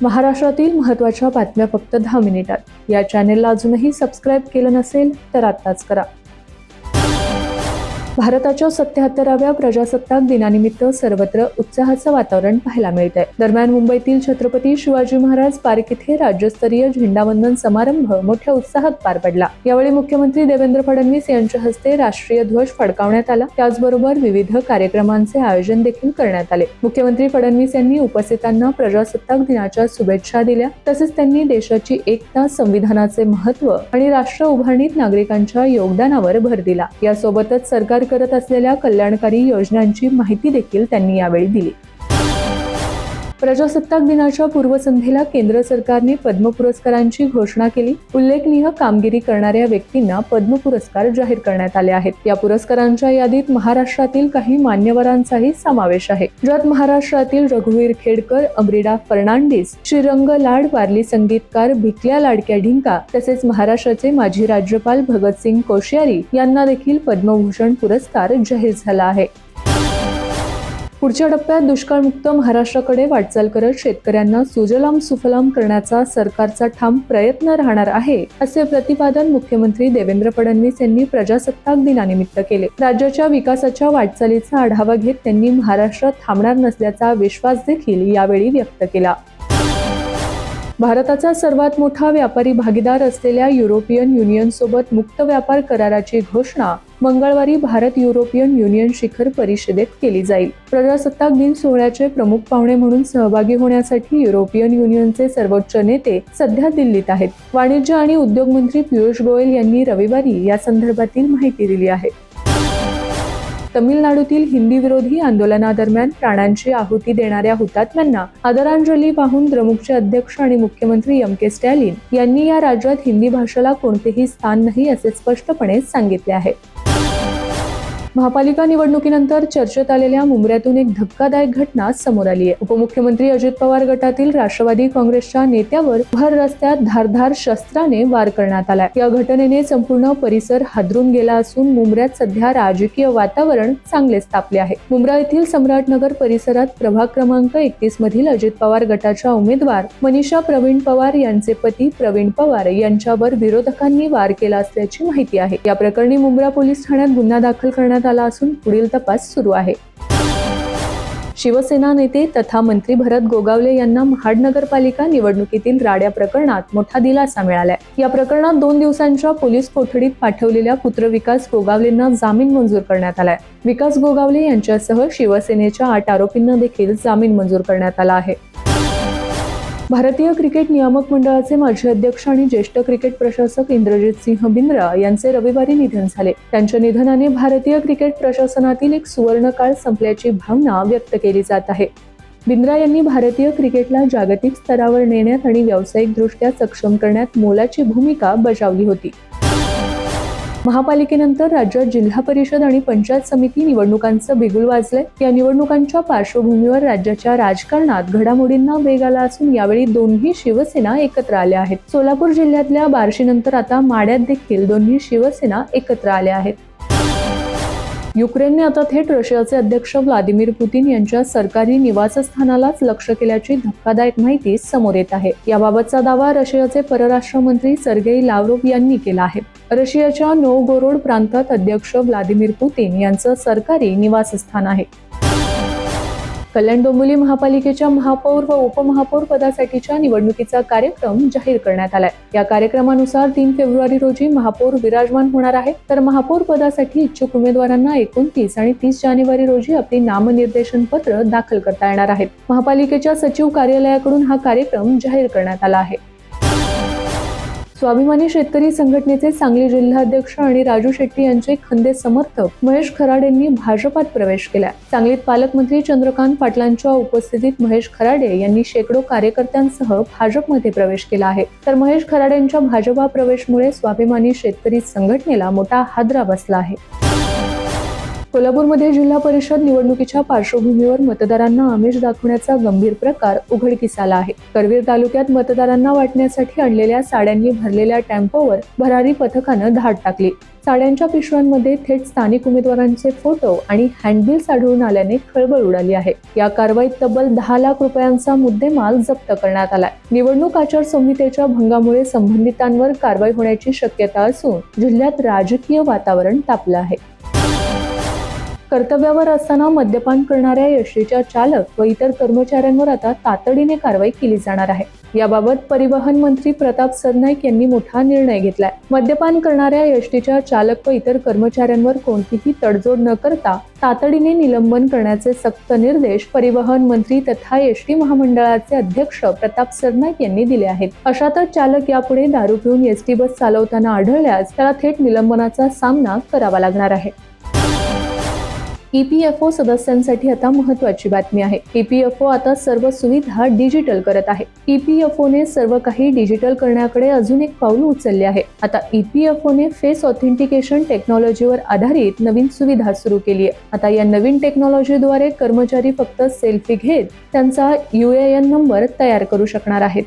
महाराष्ट्रातील महत्त्वाच्या बातम्या फक्त 10 मिनिटात। या चॅनेलला अजूनही सबस्क्राईब केलं नसेल तर आत्ताच करा। भारताच्या 77व्या प्रजासत्ताक दिनानिमित्त सर्वत्र उत्साहाचं वातावरण पाहायला मिळतंय। दरम्यान मुंबईतील छत्रपती शिवाजी महाराज पार्क येथे राज्यस्तरीय झेंडावंदन समारंभ मोठ्या उत्साहात पार पडला। यावेळी मुख्यमंत्री देवेंद्र फडणवीस यांच्या हस्ते राष्ट्रीय ध्वज फडकावण्यात आला। त्याचबरोबर विविध कार्यक्रमांचे आयोजन देखील करण्यात आले। मुख्यमंत्री फडणवीस यांनी उपस्थितांना प्रजासत्ताक दिनाच्या शुभेच्छा दिल्या। तसेच त्यांनी देशाची एकता, संविधानाचे महत्त्व आणि राष्ट्र उभारणीत नागरिकांच्या योगदानावर भर दिला। यासोबतच सरकार करत असलेल्या कल्याणकारी योजनांची माहिती देखील त्यांनी यावेळी दिली। प्रजासत्ताक दिनाच्या पूर्वसंध्येला केंद्र सरकारने पद्म पुरस्कारांची घोषणा केली। उल्लेखनीय कामगिरी करणाऱ्या व्यक्तींना पद्म पुरस्कार जाहीर करण्यात आले आहेत। या पुरस्कारांच्या यादीत महाराष्ट्रातील काही मान्यवरांचाही समावेश आहे, ज्यात महाराष्ट्रातील रघुवीर खेडकर, अमरीडा फर्नांडिस, श्रीरंग लाड, वारली संगीतकार भिकल्या लाडक्या ढिंका तसेच महाराष्ट्राचे माजी राज्यपाल भगतसिंग कोश्यारी यांना देखील पद्मभूषण पुरस्कार जाहीर झाला आहे। पुढच्या टप्प्यात दुष्काळमुक्त महाराष्ट्राकडे वाटचाल करत शेतकऱ्यांना सुजलाम सुफलाम करण्याचा सरकारचा ठाम प्रयत्न राहणार आहे, असे प्रतिपादन मुख्यमंत्री देवेंद्र फडणवीस यांनी प्रजासत्ताक दिनानिमित्त केले। राज्याच्या विकासाच्या वाटचालीचा आढावा घेत त्यांनी महाराष्ट्र थांबणार नसल्याचा विश्वास देखील यावेळी व्यक्त केला। भारताचा सर्वात मोठा व्यापारी भागीदार असलेल्या युरोपियन युनियन सोबत मुक्त व्यापार कराराची घोषणा मंगळवारी भारत युरोपियन युनियन शिखर परिषदेत केली जाईल। प्रजासत्ताक दिन सोहळ्याचे प्रमुख पाहुणे म्हणून सहभागी होण्यासाठी युरोपियन युनियनचे सर्वोच्च नेते सध्या दिल्लीत आहेत। वाणिज्य आणि उद्योग मंत्री पियुष गोयल यांनी रविवारी या संदर्भातील माहिती दिली आहे। तमिळनाडूतील हिंदी विरोधी आंदोलनादरम्यान प्राणांची आहुती देणाऱ्या हुतात्म्यांना आदरांजली वाहून द्रमुकचे अध्यक्ष आणि मुख्यमंत्री एम.के. स्टॅलिन यांनी या राज्यात हिंदी भाषेला कोणतेही स्थान नाही असे स्पष्टपणे सांगितले आहे। महापालिका निवडणुकीनंतर चर्चेत आलेल्या मुंबऱ्यातून एक धक्कादायक घटना समोर आली आहे। उपमुख्यमंत्री अजित पवार गटातील राष्ट्रवादी काँग्रेसच्या नेत्यावर भर रस्त्यात धारदार शस्त्राने वार करण्यात आला। या घटनेने संपूर्ण परिसर हादरून गेला असून मुंबऱ्यात सध्या राजकीय वातावरण चांगलेच तापले आहे। मुंब्रा येथील सम्राटनगर परिसरात प्रभाग क्रमांक 31 मधील अजित पवार गटाच्या उमेदवार मनीषा प्रवीण पवार यांचे पती प्रवीण पवार यांच्यावर विरोधकांनी वार केला असल्याची माहिती आहे। या प्रकरणी मुंब्रा पोलीस ठाण्यात गुन्हा दाखल करण्यात आला असून पुढील तपास सुरू आहे। शिवसेना नेते तथा मंत्री भरत गोगावले यांना महाड नगरपालिका निवडणुकीतील राड्या प्रकरणात मोठा दिलासा मिळालाय। या प्रकरणात 2 दिवसांच्या पोलीस कोठडीत पाठवलेल्या पुत्र विकास गोगावलेंना जामीन मंजूर करण्यात आलाय। विकास गोगावले यांच्यासह शिवसेनेच्या 8 आरोपींना देखील जामीन मंजूर करण्यात आला आहे। भारतीय क्रिकेट नियामक मंडळाचे माजी अध्यक्ष आणि ज्येष्ठ क्रिकेट प्रशासक इंद्रजित सिंह बिंद्रा यांचे रविवारी निधन झाले। त्यांच्या निधनाने भारतीय क्रिकेट प्रशासनातील एक सुवर्णकाळ संपल्याची भावना व्यक्त केली जात आहे। बिंद्रा यांनी भारतीय क्रिकेटला जागतिक स्तरावर नेण्यात आणि व्यावसायिकदृष्ट्या सक्षम करण्यात मोलाची भूमिका बजावली होती। महापालिकेनंतर राज्यात जिल्हा परिषद आणि पंचायत समिती निवडणुकांचं बिगुल वाजलंय। या निवडणुकांच्या पार्श्वभूमीवर राज्याच्या राजकारणात घडामोडींना वेग आला असून यावेळी दोन्ही शिवसेना एकत्र आल्या आहेत। सोलापूर जिल्ह्यातल्या बार्शीनंतर आता माढ्यात देखील दोन्ही शिवसेना एकत्र आल्या आहेत। युक्रेनने आता थेट रशियाचे अध्यक्ष व्लादिमीर पुतीन यांच्या सरकारी निवासस्थानालाच लक्ष्य केल्याची धक्कादायक माहिती समोर येत आहे। याबाबतचा दावा रशियाचे परराष्ट्र मंत्री सर्गेई लाव्हरोव्ह यांनी केला आहे। रशियाच्या नोव्हगोरोड प्रांतात अध्यक्ष व्लादिमीर पुतीन यांचं सरकारी निवासस्थान आहे। कल्याण डोंबिवली महापालिकेच्या महापौर व उपमहापौर पदासाठीच्या निवडणुकीचा कार्यक्रम जाहीर करण्यात आलाय। या कार्यक्रमानुसार 3 फेब्रुवारी रोजी महापौर विराजमान होणार आहे, तर महापौर पदासाठी इच्छुक उमेदवारांना 29 आणि 30 जानेवारी रोजी आपली नामनिर्देशन पत्र दाखल करता येणार आहेत। महापालिकेच्या सचिव कार्यालयाकडून हा कार्यक्रम जाहीर करण्यात आला आहे। स्वाभिमानी शेतकरी संघटनेचे सांगली जिल्हाध्यक्ष आणि राजू शेट्टी यांचे खंदे समर्थक महेश खराडेंनी भाजपात प्रवेश केला। सांगलीत पालकमंत्री चंद्रकांत पाटलांच्या उपस्थितीत महेश खराडे यांनी शेकडो कार्यकर्त्यांसह भाजपमध्ये प्रवेश केला आहे। तर महेश खराडेंच्या भाजपा प्रवेशमुळे स्वाभिमानी शेतकरी संघटनेला मोठा हादरा बसला आहे। कोल्हापूरमध्ये जिल्हा परिषद निवडणुकीच्या पार्श्वभूमीवर मतदारांना आमिष दाखवण्याचा गंभीर प्रकार उघडकीस आला आहे। करवीर तालुक्यात मतदारांना वाटण्यासाठी आणलेल्या साड्यांनी भरलेल्या टेम्पोवर भरारी पथकानं धाड टाकली। साड्यांच्या पिशव्यांमध्ये थेट स्थानिक उमेदवारांचे फोटो आणि हँडबिल्स आढळून आल्याने खळबळ उडाली आहे. या कारवाईत तब्बल 10 लाख रुपयांचा मुद्देमाल जप्त करण्यात आलाय. निवडणूक आचारसंहितेच्या भंगामुळे संबंधितांवर कारवाई होण्याची शक्यता असून जिल्ह्यात राजकीय वातावरण तापलं आहे. कर्तव्यावर असताना मद्यपान करणाऱ्या एसटीच्या चालक व इतर कर्मचाऱ्यांवर आता तातडीने कारवाई केली जाणार आहे. याबाबत परिवहन मंत्री प्रताप सरनाईक यांनी मोठा निर्णय घेतलाय. मद्यपान करणाऱ्या एसटीच्या चालक व इतर कर्मचाऱ्यांवर कोणतीही तडजोड न करता तातडीने निलंबन करण्याचे सक्त निर्देश परिवहन मंत्री तथा एसटी महामंडळाचे अध्यक्ष प्रताप सरनाईक यांनी दिले आहेत. अशातच चालक यापुढे दारू पिऊन एसटी बस चालवताना आढळल्यास त्याला थेट निलंबनाचा सामना करावा लागणार आहे. EPFO सदस्यांसाठी आता महत्त्वाची बातमी आहे. EPFO आता सर्व सुविधा डिजिटल करत आहे. EPFOने सर्व काही डिजिटल करण्याकडे अजून एक पाऊल उचलले आहे. आता EPFOने फेस ऑथेंटिकेशन टेक्नॉलॉजीवर आधारित नवीन सुविधा सुरू केली आहे. आता या नवीन टेक्नॉलॉजीद्वारे कर्मचारी फक्त सेल्फी घेत त्यांचा UAN नंबर तयार करू शकणार आहेत.